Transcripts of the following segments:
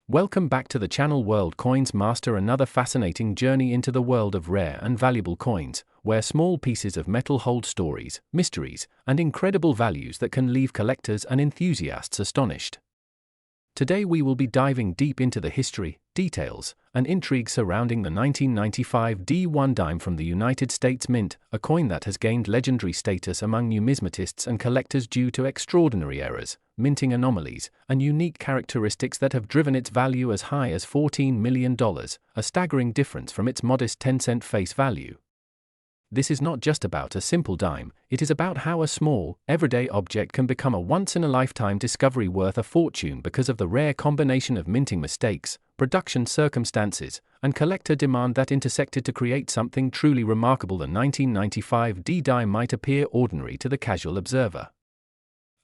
Welcome back to the channel. World Coins Master, another fascinating journey into the world of rare and valuable coins, where small pieces of metal hold stories, mysteries, and incredible values that can leave collectors and enthusiasts astonished. Today we will be diving deep into the history, details, and intrigue surrounding the 1995 D1 dime from the United States Mint, a coin that has gained legendary status among numismatists and collectors due to extraordinary errors, minting anomalies, and unique characteristics that have driven its value as high as $14 million, a staggering difference from its modest 10-cent face value. This is not just about a simple dime, it is about how a small, everyday object can become a once-in-a-lifetime discovery worth a fortune because of the rare combination of minting mistakes, production circumstances, and collector demand that intersected to create something truly remarkable. The 1995 D dime might appear ordinary to the casual observer.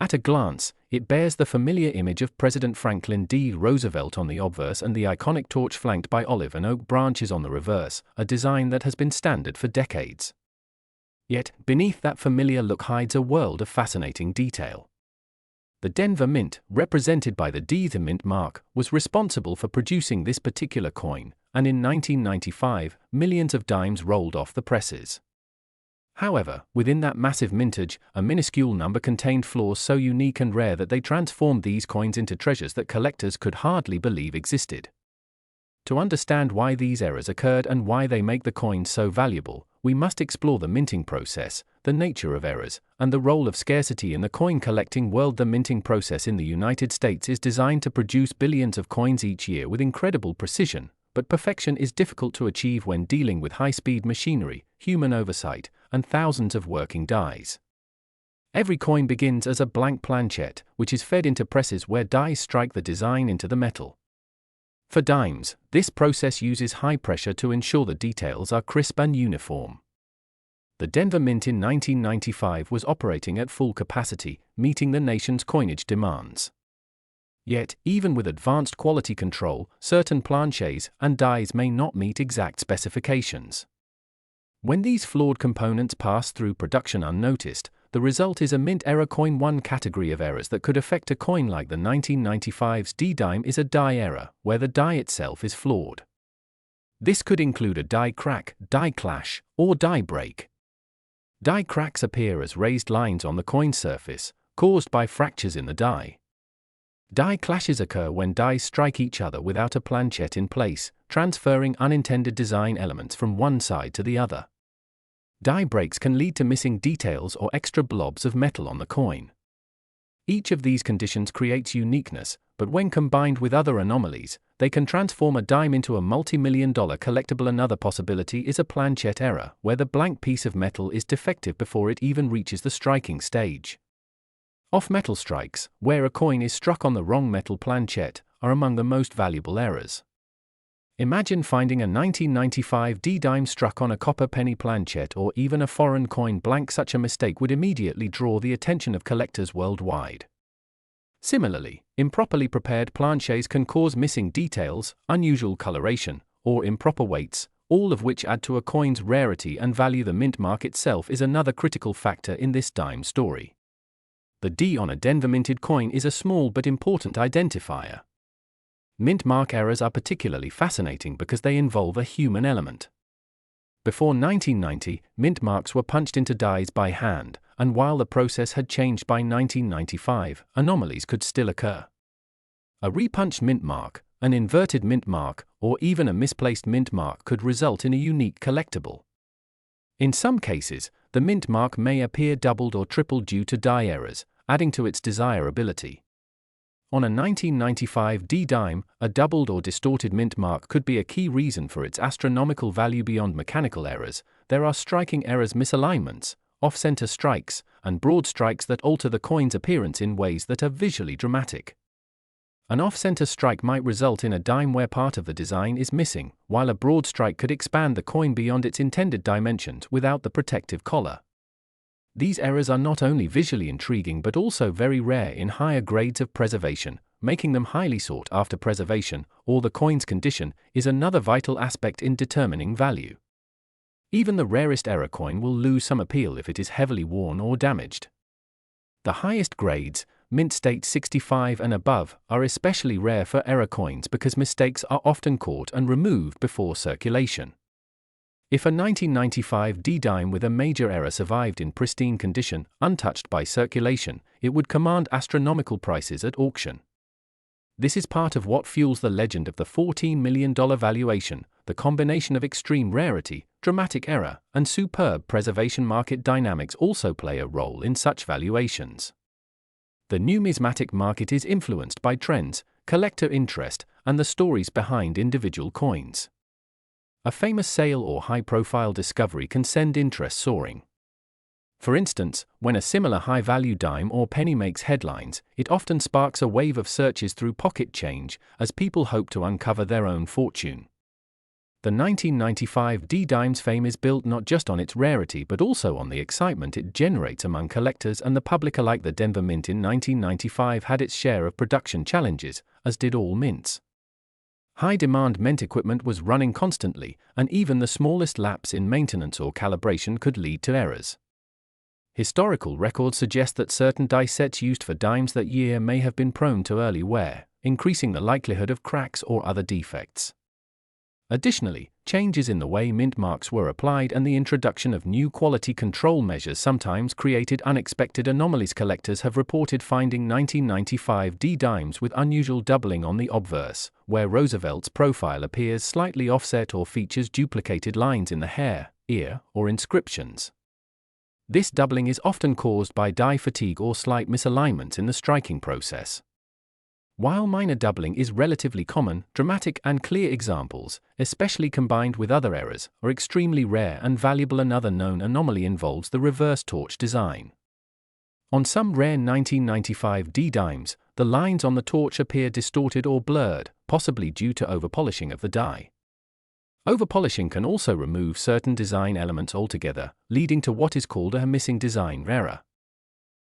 At a glance, it bears the familiar image of President Franklin D. Roosevelt on the obverse and the iconic torch flanked by olive and oak branches on the reverse, a design that has been standard for decades. Yet, beneath that familiar look hides a world of fascinating detail. The Denver Mint, represented by the D. The mint mark, was responsible for producing this particular coin, and in 1995, millions of dimes rolled off the presses. However, within that massive mintage, a minuscule number contained flaws so unique and rare that they transformed these coins into treasures that collectors could hardly believe existed. To understand why these errors occurred and why they make the coins so valuable, we must explore the minting process, the nature of errors, and the role of scarcity in the coin collecting world. The minting process in the United States is designed to produce billions of coins each year with incredible precision, but perfection is difficult to achieve when dealing with high-speed machinery, human oversight, and thousands of working dies. Every coin begins as a blank planchette, which is fed into presses where dies strike the design into the metal. For dimes, this process uses high pressure to ensure the details are crisp and uniform. The Denver Mint in 1995 was operating at full capacity, meeting the nation's coinage demands. Yet, even with advanced quality control, certain planchets and dies may not meet exact specifications. When these flawed components pass through production unnoticed, the result is a mint error coin. One category of errors that could affect a coin like the 1995's D dime is a die error, where the die itself is flawed. This could include a die crack, die clash, or die break. Die cracks appear as raised lines on the coin surface, caused by fractures in the die. Die clashes occur when dies strike each other without a planchette in place, transferring unintended design elements from one side to the other. Die breaks can lead to missing details or extra blobs of metal on the coin. Each of these conditions creates uniqueness, but when combined with other anomalies, they can transform a dime into a multi-million-dollar collectible. Another possibility is a planchette error, where the blank piece of metal is defective before it even reaches the striking stage. Off-metal strikes, where a coin is struck on the wrong metal planchette, are among the most valuable errors. Imagine finding a 1995 D dime struck on a copper penny planchette or even a foreign coin blank. Such a mistake would immediately draw the attention of collectors worldwide. Similarly, improperly prepared planchets can cause missing details, unusual coloration, or improper weights, all of which add to a coin's rarity and value. The mint mark itself is another critical factor in this dime story. The D on a Denver minted coin is a small but important identifier. Mint mark errors are particularly fascinating because they involve a human element. Before 1990, mint marks were punched into dies by hand, and while the process had changed by 1995, anomalies could still occur. A repunched mint mark, an inverted mint mark, or even a misplaced mint mark could result in a unique collectible. In some cases, the mint mark may appear doubled or tripled due to die errors, adding to its desirability. On a 1995 D dime, a doubled or distorted mint mark could be a key reason for its astronomical value. Beyond mechanical errors, there are striking errors, misalignments, off-center strikes, and broad strikes that alter the coin's appearance in ways that are visually dramatic. An off-center strike might result in a dime where part of the design is missing, while a broad strike could expand the coin beyond its intended dimensions without the protective collar. These errors are not only visually intriguing but also very rare in higher grades of preservation, making them highly sought after. Preservation, or the coin's condition, is another vital aspect in determining value. Even the rarest error coin will lose some appeal if it is heavily worn or damaged. The highest grades, mint state 65 and above, are especially rare for error coins because mistakes are often caught and removed before circulation. If a 1995 D-dime with a major error survived in pristine condition, untouched by circulation, it would command astronomical prices at auction. This is part of what fuels the legend of the $14 million valuation. The combination of extreme rarity, dramatic error, and superb preservation. Market dynamics also play a role in such valuations. The numismatic market is influenced by trends, collector interest, and the stories behind individual coins. A famous sale or high-profile discovery can send interest soaring. For instance, when a similar high-value dime or penny makes headlines, it often sparks a wave of searches through pocket change as people hope to uncover their own fortune. The 1995 D-dime's fame is built not just on its rarity but also on the excitement it generates among collectors and the public alike. The Denver Mint in 1995 had its share of production challenges, as did all mints. High-demand mint equipment was running constantly, and even the smallest lapse in maintenance or calibration could lead to errors. Historical records suggest that certain die sets used for dimes that year may have been prone to early wear, increasing the likelihood of cracks or other defects. Additionally, changes in the way mint marks were applied and the introduction of new quality control measures sometimes created unexpected anomalies. Collectors have reported finding 1995 D-dimes with unusual doubling on the obverse, where Roosevelt's profile appears slightly offset or features duplicated lines in the hair, ear, or inscriptions. This doubling is often caused by die fatigue or slight misalignments in the striking process. While minor doubling is relatively common, dramatic and clear examples, especially combined with other errors, are extremely rare and valuable. Another known anomaly involves the reverse torch design. On some rare 1995 D-dimes, the lines on the torch appear distorted or blurred, possibly due to overpolishing of the die. Overpolishing can also remove certain design elements altogether, leading to what is called a missing design error.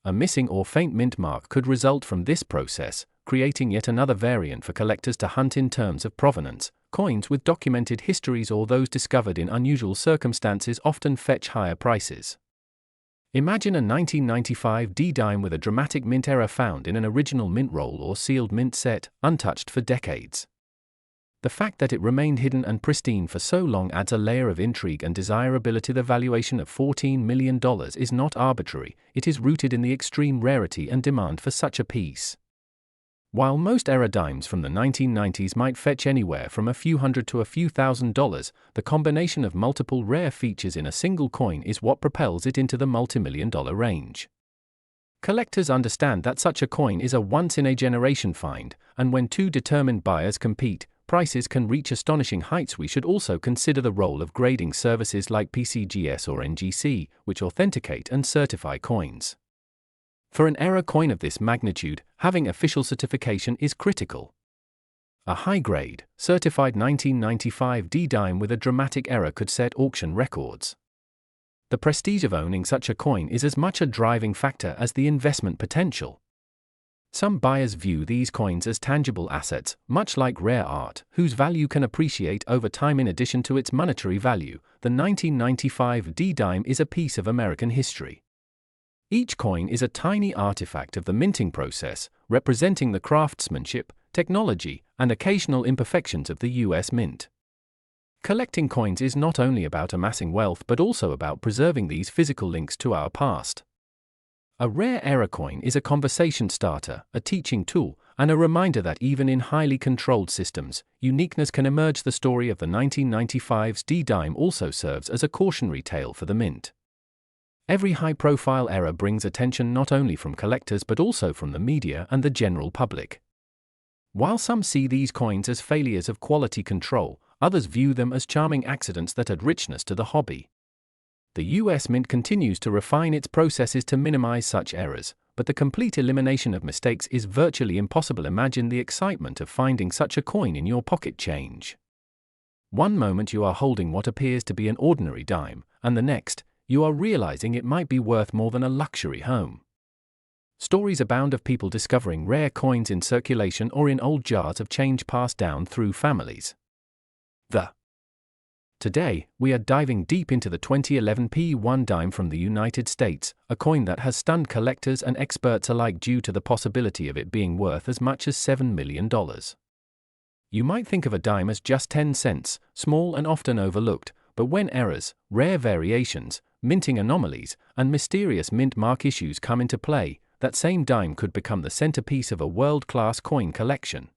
A missing or faint mint mark could result from this process, creating yet another variant for collectors to hunt. In terms of provenance, coins with documented histories or those discovered in unusual circumstances often fetch higher prices. Imagine a 1995 D-dime with a dramatic mint error found in an original mint roll or sealed mint set, untouched for decades. The fact that it remained hidden and pristine for so long adds a layer of intrigue and desirability. The valuation of $14 million is not arbitrary, it is rooted in the extreme rarity and demand for such a piece. While most error dimes from the 1990s might fetch anywhere from a few hundred to a few $1,000s, the combination of multiple rare features in a single coin is what propels it into the multimillion-dollar range. Collectors understand that such a coin is a once-in-a-generation find, and when two determined buyers compete, prices can reach astonishing heights. We should also consider the role of grading services like PCGS or NGC, which authenticate and certify coins. For an error coin of this magnitude, having official certification is critical. A high-grade, certified 1995 D-dime with a dramatic error could set auction records. The prestige of owning such a coin is as much a driving factor as the investment potential. Some buyers view these coins as tangible assets, much like rare art, whose value can appreciate over time. In addition to its monetary value, the 1995 D-dime is a piece of American history. Each coin is a tiny artifact of the minting process, representing the craftsmanship, technology, and occasional imperfections of the U.S. Mint. Collecting coins is not only about amassing wealth but also about preserving these physical links to our past. A rare error coin is a conversation starter, a teaching tool, and a reminder that even in highly controlled systems, uniqueness can emerge. The story of the 1995's D-dime also serves as a cautionary tale for the Mint. Every high-profile error brings attention not only from collectors but also from the media and the general public. While some see these coins as failures of quality control, others view them as charming accidents that add richness to the hobby. The U.S. Mint continues to refine its processes to minimize such errors, but the complete elimination of mistakes is virtually impossible. Imagine the excitement of finding such a coin in your pocket change. One moment you are holding what appears to be an ordinary dime, and the next, you are realizing it might be worth more than a luxury home. Stories abound of people discovering rare coins in circulation or in old jars of change passed down through families. The Today, we are diving deep into the 2011 P1 dime from the United States, a coin that has stunned collectors and experts alike due to the possibility of it being worth as much as $7 million. You might think of a dime as just 10 cents, small and often overlooked, but when errors, rare variations, minting anomalies, and mysterious mint mark issues come into play, that same dime could become the centerpiece of a world-class coin collection.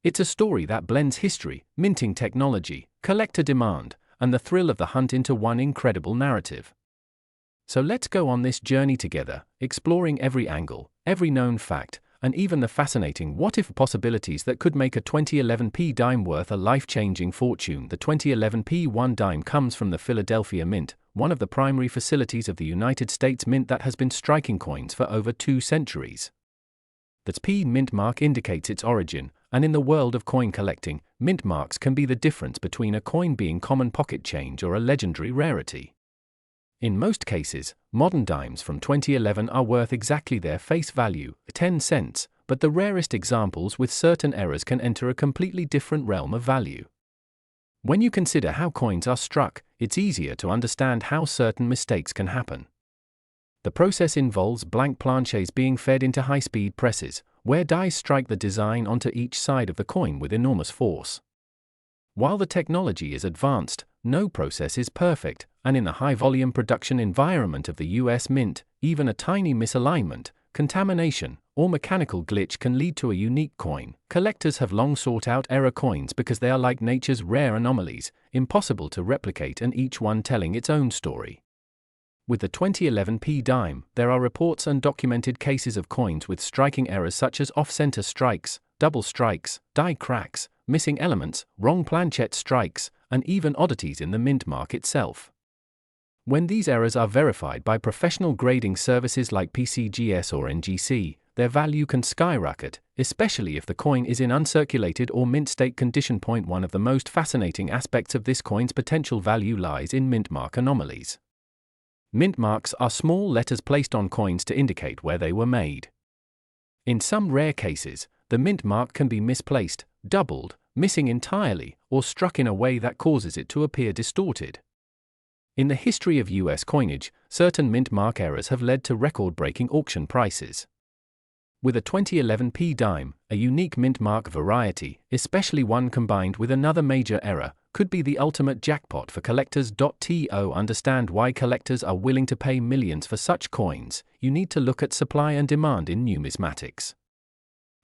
It's a story that blends history, minting technology, collector demand, and the thrill of the hunt into one incredible narrative. So let's go on this journey together, exploring every angle, every known fact, and even the fascinating what-if possibilities that could make a 2011 P dime worth a life-changing fortune. The 2011 P1 dime comes from the Philadelphia Mint, one of the primary facilities of the United States Mint that has been striking coins for over 2 centuries. The P mint mark indicates its origin, and in the world of coin collecting, mint marks can be the difference between a coin being common pocket change or a legendary rarity. In most cases, modern dimes from 2011 are worth exactly their face value, 10 cents, but the rarest examples with certain errors can enter a completely different realm of value. When you consider how coins are struck, it's easier to understand how certain mistakes can happen. The process involves blank planchets being fed into high-speed presses, where dies strike the design onto each side of the coin with enormous force. While the technology is advanced, no process is perfect, and in the high-volume production environment of the US Mint, even a tiny misalignment, contamination, or mechanical glitch can lead to a unique coin. Collectors have long sought out error coins because they are like nature's rare anomalies, impossible to replicate and each one telling its own story. With the 2011 P dime, there are reports and documented cases of coins with striking errors such as off-center strikes, double strikes, die cracks, missing elements, wrong planchette strikes, and even oddities in the mint mark itself. When these errors are verified by professional grading services like PCGS or NGC, their value can skyrocket, especially if the coin is in uncirculated or mint state condition. One of the most fascinating aspects of this coin's potential value lies in mint mark anomalies. Mint marks are small letters placed on coins to indicate where they were made. In some rare cases, the mint mark can be misplaced, doubled, missing entirely, or struck in a way that causes it to appear distorted. In the history of US coinage, certain mint mark errors have led to record-breaking auction prices. With a 2011 P dime, a unique mint mark variety, especially one combined with another major error, could be the ultimate jackpot for collectors. To understand why collectors are willing to pay millions for such coins, you need to look at supply and demand in numismatics.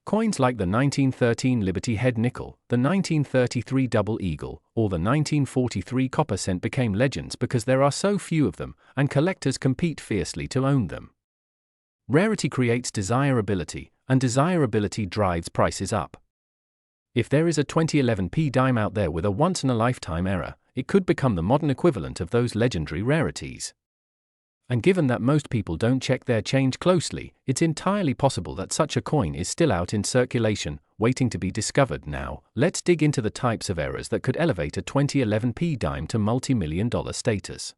Coins like the 1913 Liberty Head Nickel, the 1933 Double Eagle, or the 1943 Copper Cent became legends because there are so few of them, and collectors compete fiercely to own them. Rarity creates desirability, and desirability drives prices up. If there is a 2011 P dime out there with a once-in-a-lifetime error, it could become the modern equivalent of those legendary rarities. And given that most people don't check their change closely, it's entirely possible that such a coin is still out in circulation, waiting to be discovered. Now, let's dig into the types of errors that could elevate a 2011 P dime to multi-million-dollar status.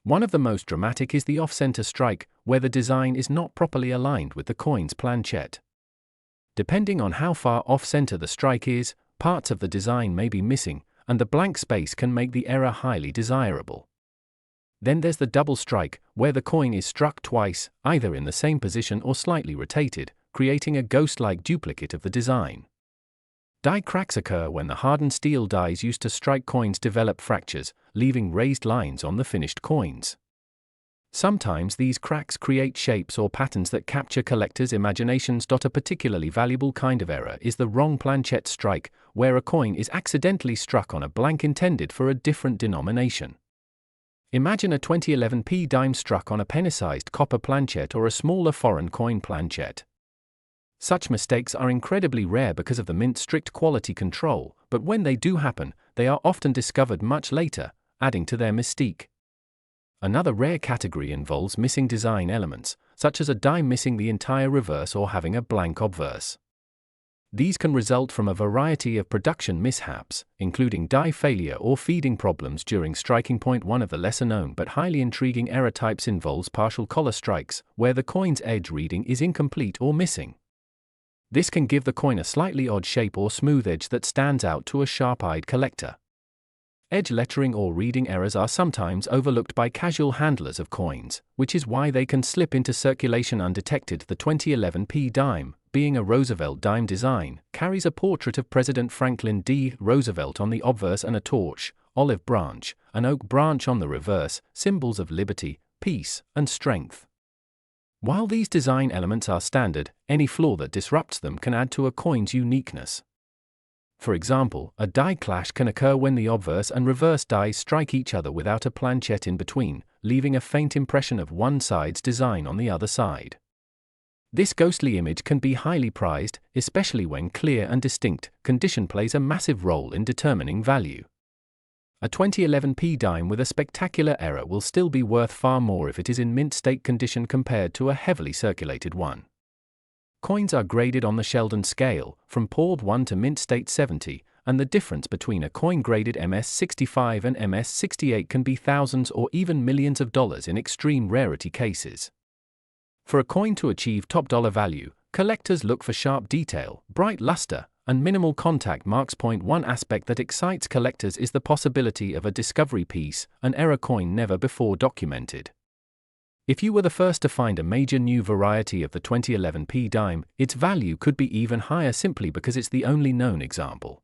One of the most dramatic is the off-center strike, where the design is not properly aligned with the coin's planchette. Depending on how far off-center the strike is, parts of the design may be missing, and the blank space can make the error highly desirable. Then there's the double strike, where the coin is struck twice, either in the same position or slightly rotated, creating a ghost-like duplicate of the design. Die cracks occur when the hardened steel dies used to strike coins develop fractures, leaving raised lines on the finished coins. Sometimes these cracks create shapes or patterns that capture collectors' imaginations. A particularly valuable kind of error is the wrong planchette strike, where a coin is accidentally struck on a blank intended for a different denomination. Imagine a 2011 P dime struck on a penny-sized copper planchette or a smaller foreign coin planchette. Such mistakes are incredibly rare because of the Mint's strict quality control, but when they do happen, they are often discovered much later, adding to their mystique. Another rare category involves missing design elements, such as a dime missing the entire reverse or having a blank obverse. These can result from a variety of production mishaps, including die failure or feeding problems during striking. One of the lesser-known but highly intriguing error types involves partial collar strikes, where the coin's edge reading is incomplete or missing. This can give the coin a slightly odd shape or smooth edge that stands out to a sharp-eyed collector. Edge lettering or reading errors are sometimes overlooked by casual handlers of coins, which is why they can slip into circulation undetected. The 2011 P dime, being a Roosevelt dime design, carries a portrait of President Franklin D. Roosevelt on the obverse and a torch, olive branch, an oak branch on the reverse, symbols of liberty, peace, and strength. While these design elements are standard, any flaw that disrupts them can add to a coin's uniqueness. For example, a die clash can occur when the obverse and reverse dies strike each other without a planchet in between, leaving a faint impression of one side's design on the other side. This ghostly image can be highly prized, especially when clear and distinct. Condition plays a massive role in determining value. A 2011 P dime with a spectacular error will still be worth far more if it is in mint state condition compared to a heavily circulated one. Coins are graded on the Sheldon scale, from poor 1 to mint state 70, and the difference between a coin graded MS-65 and MS-68 can be thousands or even millions of dollars in extreme rarity cases. For a coin to achieve top dollar value, collectors look for sharp detail, bright luster, and minimal contact marks. One aspect that excites collectors is the possibility of a discovery piece, an error coin never before documented. If you were the first to find a major new variety of the 2011 P dime, its value could be even higher simply because it's the only known example.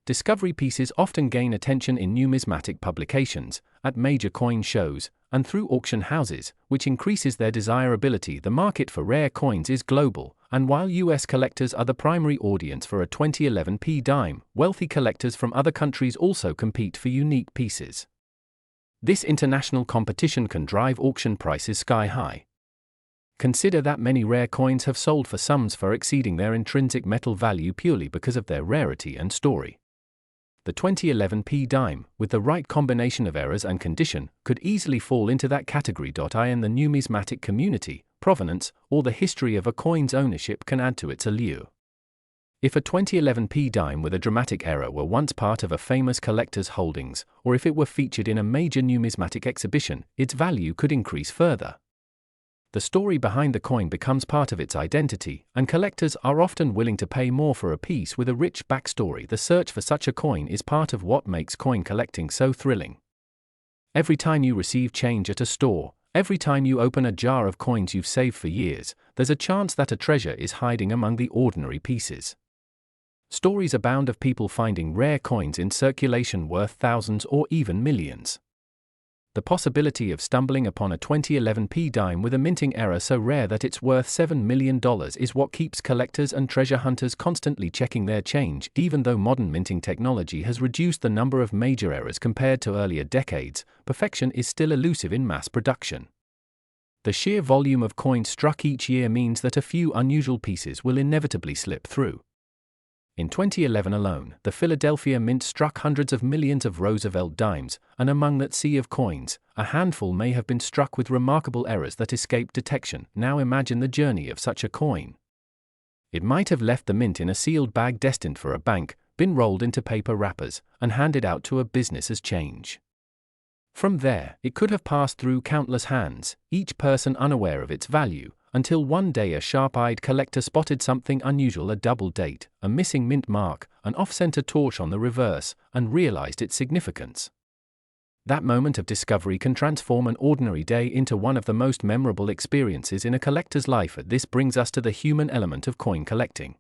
Discovery pieces often gain attention in numismatic publications, at major coin shows, and through auction houses, which increases their desirability. The market for rare coins is global, and while US collectors are the primary audience for a 2011 P dime, wealthy collectors from other countries also compete for unique pieces. This international competition can drive auction prices sky high. Consider that many rare coins have sold for sums far exceeding their intrinsic metal value purely because of their rarity and story. The 2011 P dime, with the right combination of errors and condition, could easily fall into that category. In the numismatic community, provenance, or the history of a coin's ownership can add to its allure. If a 2011 P dime with a dramatic error were once part of a famous collector's holdings, or if it were featured in a major numismatic exhibition, its value could increase further. The story behind the coin becomes part of its identity, and collectors are often willing to pay more for a piece with a rich backstory. The search for such a coin is part of what makes coin collecting so thrilling. Every time you receive change at a store, every time you open a jar of coins you've saved for years, there's a chance that a treasure is hiding among the ordinary pieces. Stories abound of people finding rare coins in circulation worth thousands or even millions. The possibility of stumbling upon a 2011 P dime with a minting error so rare that it's worth $7 million is what keeps collectors and treasure hunters constantly checking their change. Even though modern minting technology has reduced the number of major errors compared to earlier decades, perfection is still elusive in mass production. The sheer volume of coins struck each year means that a few unusual pieces will inevitably slip through. In 2011 alone, the Philadelphia Mint struck hundreds of millions of Roosevelt dimes, and among that sea of coins, a handful may have been struck with remarkable errors that escaped detection. Now imagine the journey of such a coin. It might have left the mint in a sealed bag destined for a bank, been rolled into paper wrappers, and handed out to a business as change. From there, it could have passed through countless hands, each person unaware of its value, until one day a sharp-eyed collector spotted something unusual: a double date, a missing mint mark, an off-center torch on the reverse, and realized its significance. That moment of discovery can transform an ordinary day into one of the most memorable experiences in a collector's life. This brings us to the human element of coin collecting.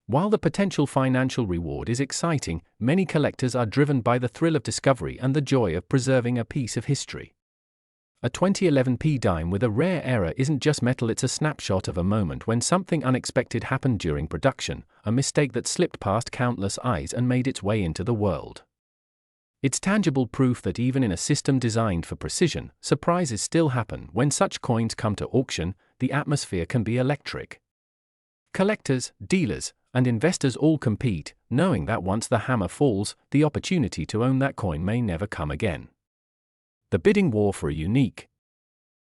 While the potential financial reward is exciting, many collectors are driven by the thrill of discovery and the joy of preserving a piece of history. A 2011 P dime with a rare error isn't just metal, it's a snapshot of a moment when something unexpected happened during production, a mistake that slipped past countless eyes and made its way into the world. It's tangible proof that even in a system designed for precision, surprises still happen. When such coins come to auction, the atmosphere can be electric. Collectors, dealers, and investors all compete, knowing that once the hammer falls, the opportunity to own that coin may never come again. The bidding war for a unique,